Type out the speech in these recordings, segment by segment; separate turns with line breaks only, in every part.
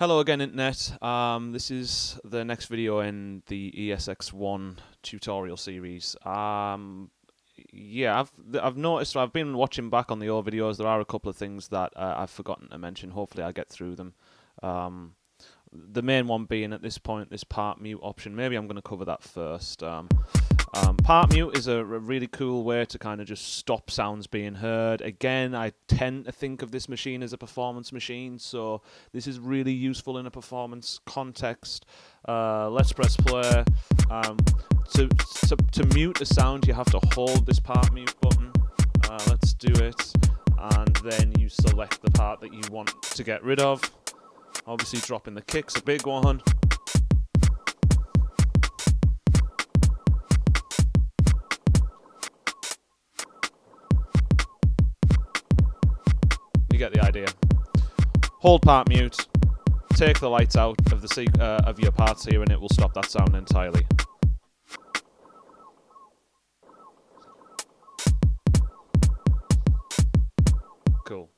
Hello again, Internet. This is the next video in the ESX-1 tutorial series. Yeah, I've noticed, I've been watching back on the old videos, there are a couple of things that I've forgotten to mention. Hopefully I'll get through them. The main one being at this point, this part mute option. Maybe I'm going to cover that first. Part mute is a really cool way to kind of just stop sounds being heard. Again, I tend to think of this machine as a performance machine, so this is really useful in a performance context. Let's press play. To mute a sound, you have to hold this part mute button. Let's do it, and then you select the part that you want to get rid of. Obviously, dropping the kick's a big one. You get the idea. Hold part mute, take the lights out of the of your parts here, and it will stop that sound entirely. Cool.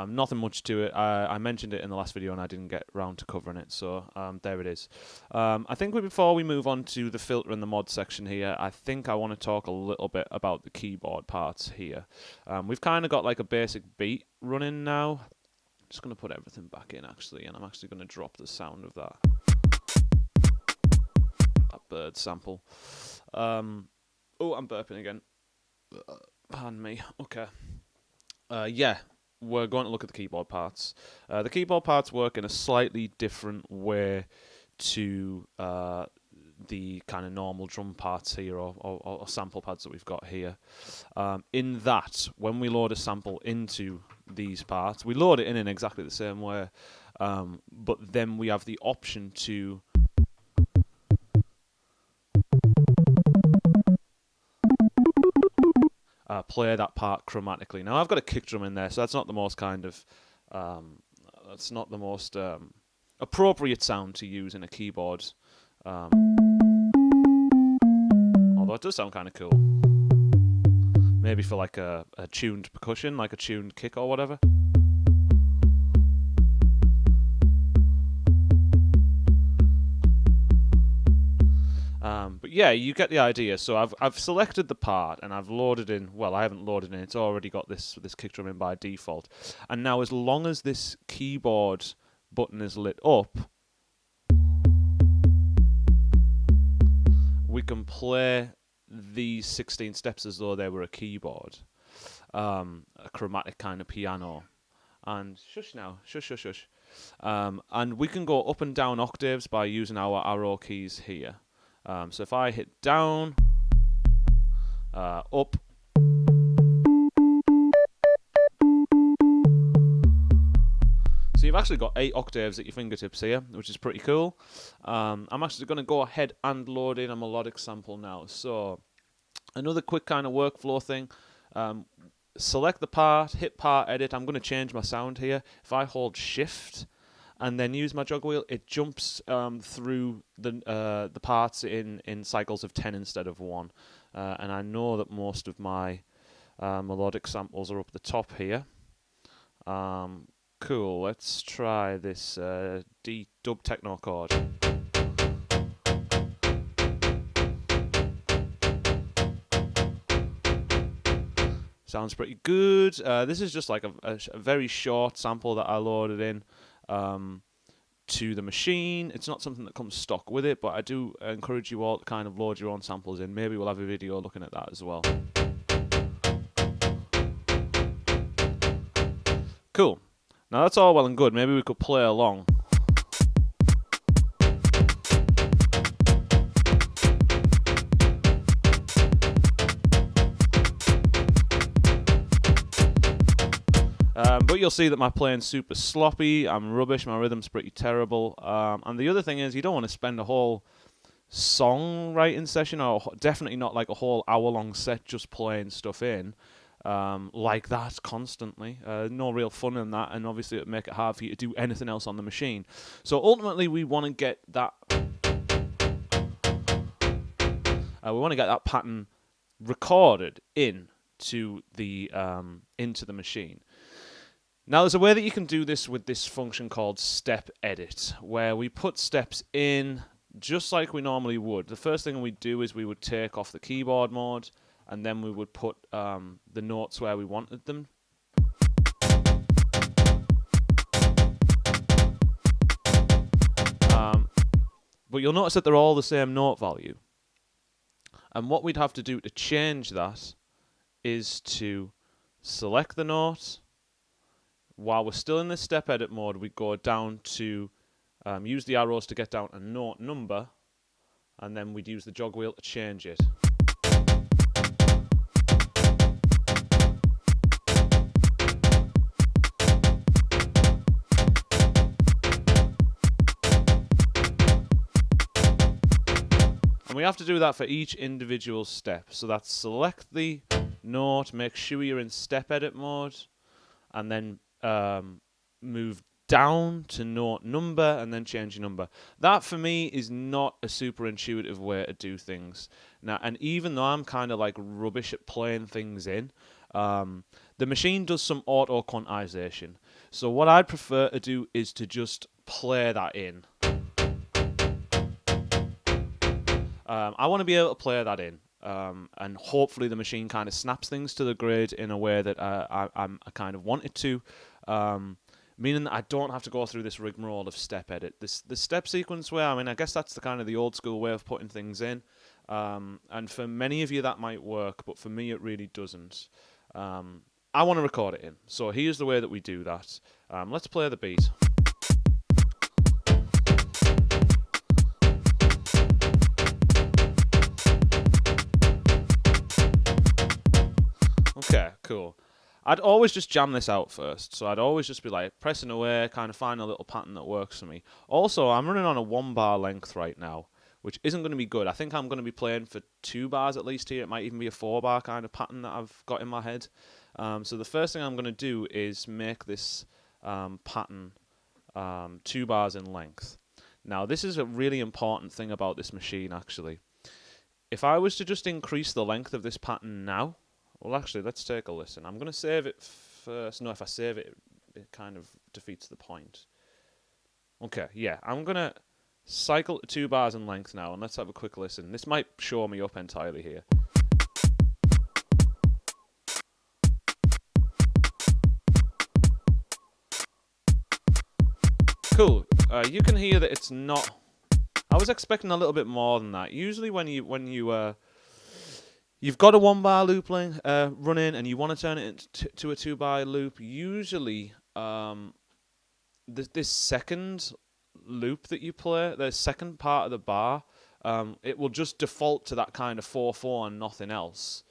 Nothing much to it. I mentioned it in the last video and I didn't get round to covering it, so there it is. I think before we move on to the filter and the mod section here, I think I want to talk a little bit about the keyboard parts here. We've kind of got like a basic beat running now. I'm just going to put everything back in actually, and I'm actually going to drop the sound of that bird sample. Oh, I'm burping again. Pardon me. Okay. Yeah. We're going to look at the keyboard parts. The keyboard parts work in a slightly different way to the kind of normal drum parts here or sample pads that we've got here. In that, when we load a sample into these parts, we load it in exactly the same way, but then we have the option to play that part chromatically. Now I've got a kick drum in there, so that's not the most appropriate sound to use in a keyboard. Although it does sound kind of cool. Maybe for like a tuned percussion, like a tuned kick or whatever. But yeah, you get the idea. So I've selected the part and I've loaded in. Well, I haven't loaded in. It's already got this kick drum in by default. And now, as long as this keyboard button is lit up, we can play these 16 steps as though they were a keyboard, a chromatic kind of piano. And shush now, shush. And we can go up and down octaves by using our arrow keys here. So if I hit down, up, so you've actually got 8 octaves at your fingertips here, which is pretty cool. I'm actually going to go ahead and load in a melodic sample now. So another quick kind of workflow thing. Select the part, hit part edit. I'm going to change my sound here. If I hold shift and then use my jog wheel, it jumps through the parts in cycles of 10 instead of 1. And I know that most of my melodic samples are up the top here. Cool, let's try this D dub techno chord. Sounds pretty good. This is just like a very short sample that I loaded in to the machine. It's not something that comes stock with it, but I do encourage you all to kind of load your own samples in. Maybe we'll have a video looking at that as well. Cool. Now that's all well and good. Maybe we could play along. But you'll see that my playing's super sloppy, I'm rubbish, my rhythm's pretty terrible. And the other thing is, you don't want to spend a whole songwriting session, or definitely not like a whole hour-long set just playing stuff in like that constantly. No real fun in that, and obviously it would make it hard for you to do anything else on the machine. So ultimately, we want to get that pattern recorded into the machine. Now there's a way that you can do this with this function called step edit, where we put steps in just like we normally would. The first thing we do is we would take off the keyboard mode, and then we would put the notes where we wanted them. But you'll notice that they're all the same note value. And what we'd have to do to change that is to select the note. While we're still in this step edit mode, we go down to use the arrows to get down a note number, and then we'd use the jog wheel to change it. And we have to do that for each individual step. So that's select the note, make sure you're in step edit mode, and then move down to note number and then change your number. That for me is not a super intuitive way to do things. Now, and even though I'm kind of like rubbish at playing things in, the machine does some auto quantization. So what I'd prefer to do is to just play that in. I want to be able to play that in, and hopefully the machine kind of snaps things to the grid in a way that I kind of want it to, meaning that I don't have to go through this rigmarole of step edit. The step sequence way, I mean, I guess that's the kind of the old school way of putting things in, and for many of you that might work, but for me it really doesn't. I want to record it in, so here's the way that we do that. Let's play the beat. Okay, cool. I'd always just jam this out first. So I'd always just be like pressing away, kind of find a little pattern that works for me. Also, I'm running on a 1 bar length right now, which isn't going to be good. I think I'm going to be playing for 2 bars at least here. It might even be a 4 bar kind of pattern that I've got in my head. So the first thing I'm going to do is make this pattern 2 bars in length. Now, this is a really important thing about this machine, actually. If I was to just increase the length of this pattern now, well, actually, let's take a listen. I'm going to save it first. No, if I save it, it kind of defeats the point. Okay, yeah, I'm going to cycle to 2 bars in length now, and let's have a quick listen. This might show me up entirely here. Cool. You can hear that it's not... I was expecting a little bit more than that. Usually when you've got a 1 bar loop running and you want to turn it to a 2 bar loop, usually this second loop that you play, the second part of the bar, it will just default to that kind of 4/4 and nothing else.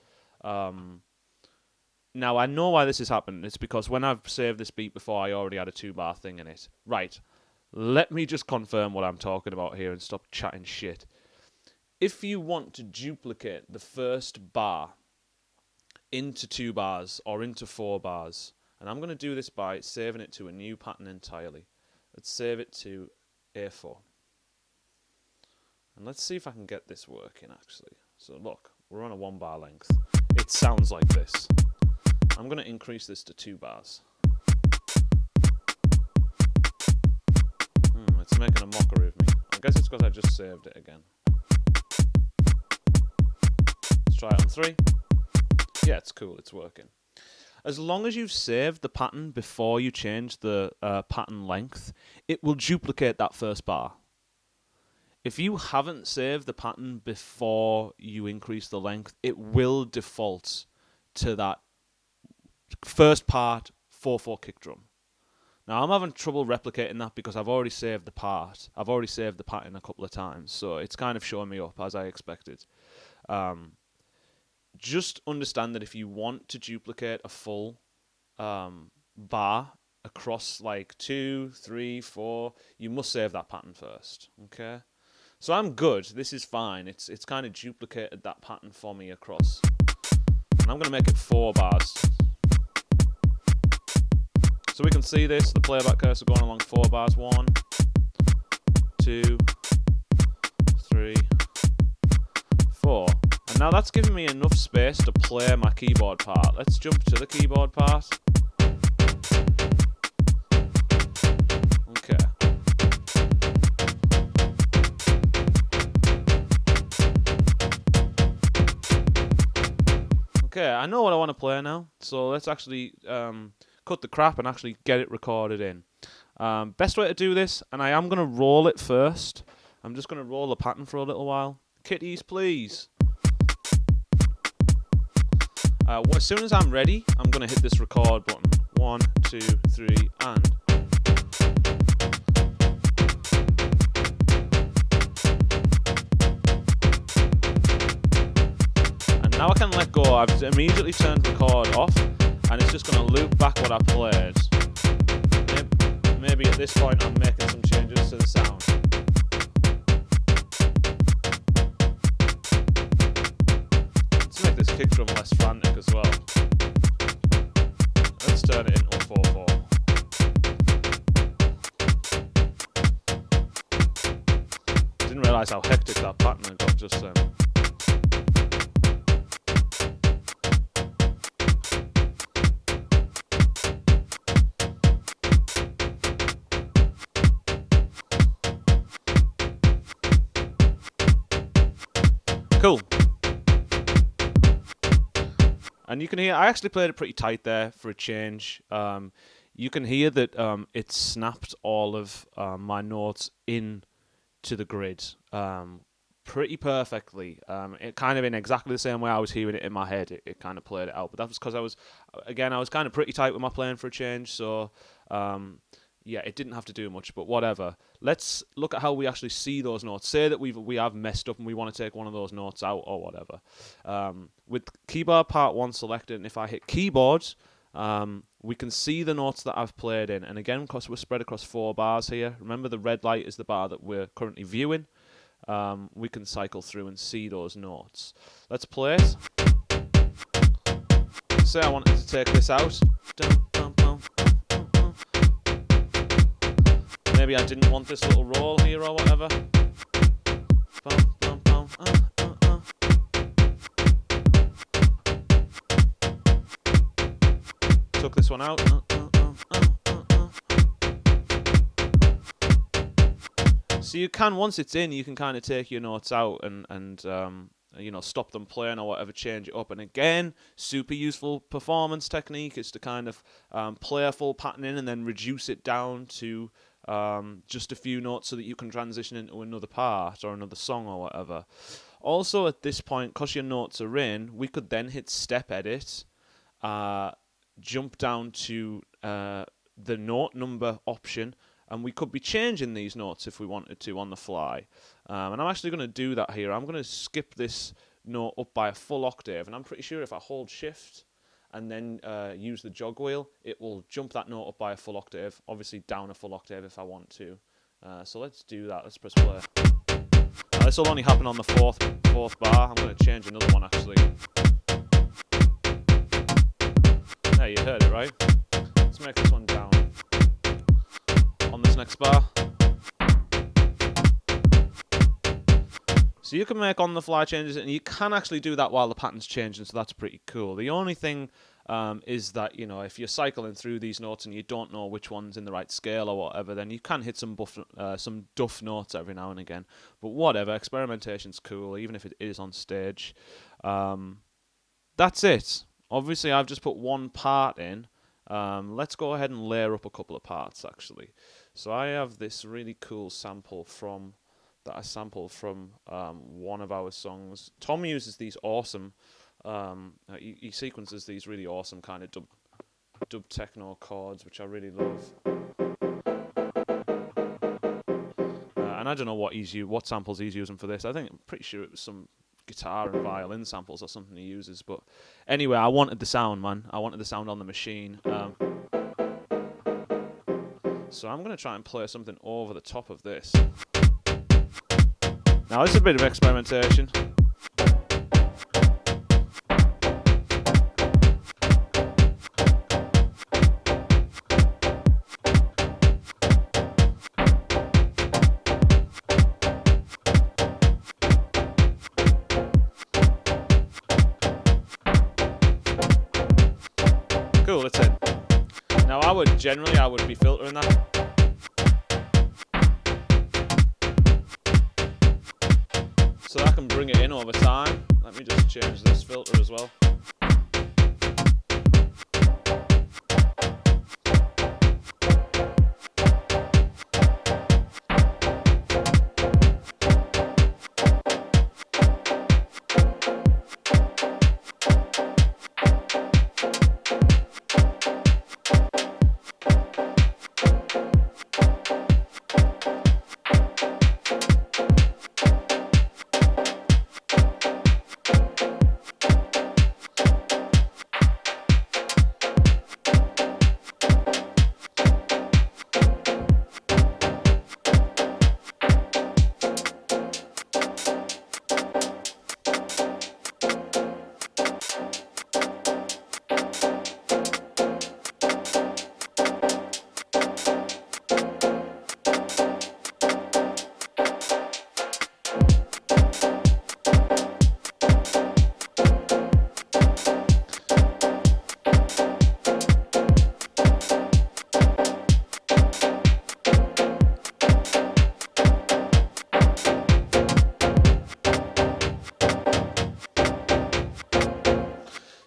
Now, I know why this has happened. It's because when I've saved this beat before, I already had a 2 bar thing in it. Right, let me just confirm what I'm talking about here and stop chatting shit. If you want to duplicate the first bar into 2 bars or into 4 bars, and I'm going to do this by saving it to a new pattern entirely. Let's save it to A4. And let's see if I can get this working, actually. So look, we're on a 1 bar length. It sounds like this. I'm going to increase this to 2 bars. It's making a mockery of me. I guess it's because I just saved it again. Let's try it on 3. Yeah, it's cool. It's working. As long as you've saved the pattern before you change the pattern length, it will duplicate that first bar. If you haven't saved the pattern before you increase the length, it will default to that first part 4/4 kick drum. Now, I'm having trouble replicating that because I've already saved the part. I've already saved the pattern a couple of times, so it's kind of showing me up as I expected. Just understand that if you want to duplicate a full bar across like 2, 3, 4, you must save that pattern first. Okay, so I'm good. This is fine. It's kind of duplicated that pattern for me across, and I'm going to make it 4 bars. So we can see this, the playback cursor going along 4 bars. 1, 2, 3, 4. And now that's giving me enough space to play my keyboard part. Let's jump to the keyboard part. Okay, I know what I want to play now, so let's actually cut the crap and actually get it recorded in. Best way to do this, and I am going to roll it first. I'm just going to roll the pattern for a little while. Kitties, please. As soon as I'm ready, I'm going to hit this record button. 1, 2, 3, and. And now I can let go. I've immediately turned record off, and it's just going to loop back what I played. Maybe at this point I'm making some changes to the sound. Let's make this kick drum less frantic as well. Let's turn it into a 4/4. Didn't realise how hectic that pattern had got just then. Cool. And you can hear, I actually played it pretty tight there for a change. You can hear that it snapped all of my notes in to the grid pretty perfectly. It kind of in exactly the same way I was hearing it in my head. It kind of played it out. But that was because I was kind of pretty tight with my playing for a change. So yeah, it didn't have to do much, but whatever. Let's look at how we actually see those notes. Say that we have messed up and we want to take one of those notes out or whatever. With keyboard part 1 selected, and if I hit keyboard, we can see the notes that I've played in. And again, because we're spread across 4 bars here, remember the red light is the bar that we're currently viewing. We can cycle through and see those notes. Let's play it. Say I wanted to take this out. Maybe I didn't want this little roll here or whatever. Took this one out. So you can, once it's in, you can kind of take your notes out and you know, stop them playing or whatever, change it up. And again, super useful performance technique is to kind of play a full pattern in and then reduce it down to just a few notes so that you can transition into another part or another song or whatever. Also at this point, because your notes are in, we could then hit step edit, jump down to the note number option, and we could be changing these notes if we wanted to on the fly. And I'm actually going to do that here. I'm going to skip this note up by a full octave, and I'm pretty sure if I hold shift and then use the jog wheel, it will jump that note up by a full octave, obviously down a full octave if I want to. So let's do that. Let's press play. This will only happen on the fourth bar. I'm going to change another one actually. There, you heard it, right? Let's make this one down. On this next bar. So you can make on-the-fly changes, and you can actually do that while the pattern's changing, so that's pretty cool. The only thing is that, you know, if you're cycling through these notes and you don't know which one's in the right scale or whatever, then you can hit some duff notes every now and again. But whatever, experimentation's cool, even if it is on stage. That's it. Obviously, I've just put one part in. Let's go ahead and layer up a couple of parts, actually. So I have this really cool sample that I sampled from one of our songs. Tom uses these awesome, he sequences these really awesome kind of dub techno chords, which I really love. And I don't know what samples he's using for this. I'm pretty sure it was some guitar and violin samples or something he uses. But anyway, I wanted the sound, man. I wanted the sound on the machine. So I'm going to try and play something over the top of this. Now, this is a bit of experimentation. Cool, that's it. Now, I would be filtering that. So I can bring it in over time. Let me just change this filter as well.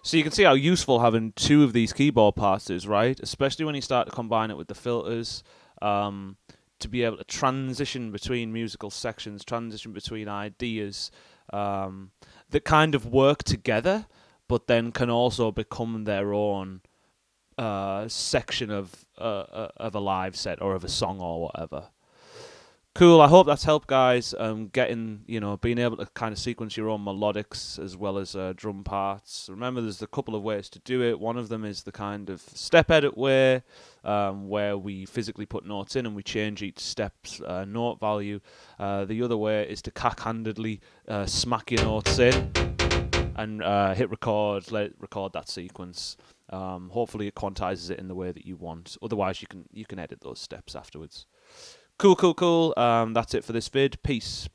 So you can see how useful having two of these keyboard parts is, right? Especially when you start to combine it with the filters, to be able to transition between musical sections, transition between ideas that kind of work together, but then can also become their own section of a live set or of a song or whatever. Cool. I hope that's helped, guys. Getting, being able to kind of sequence your own melodics as well as drum parts. Remember, there's a couple of ways to do it. One of them is the kind of step edit way, where we physically put notes in and we change each step's note value. The other way is to cack-handedly smack your notes in and hit record, let it record that sequence. Hopefully, it quantizes it in the way that you want. Otherwise, you can edit those steps afterwards. Cool. That's it for this vid. Peace.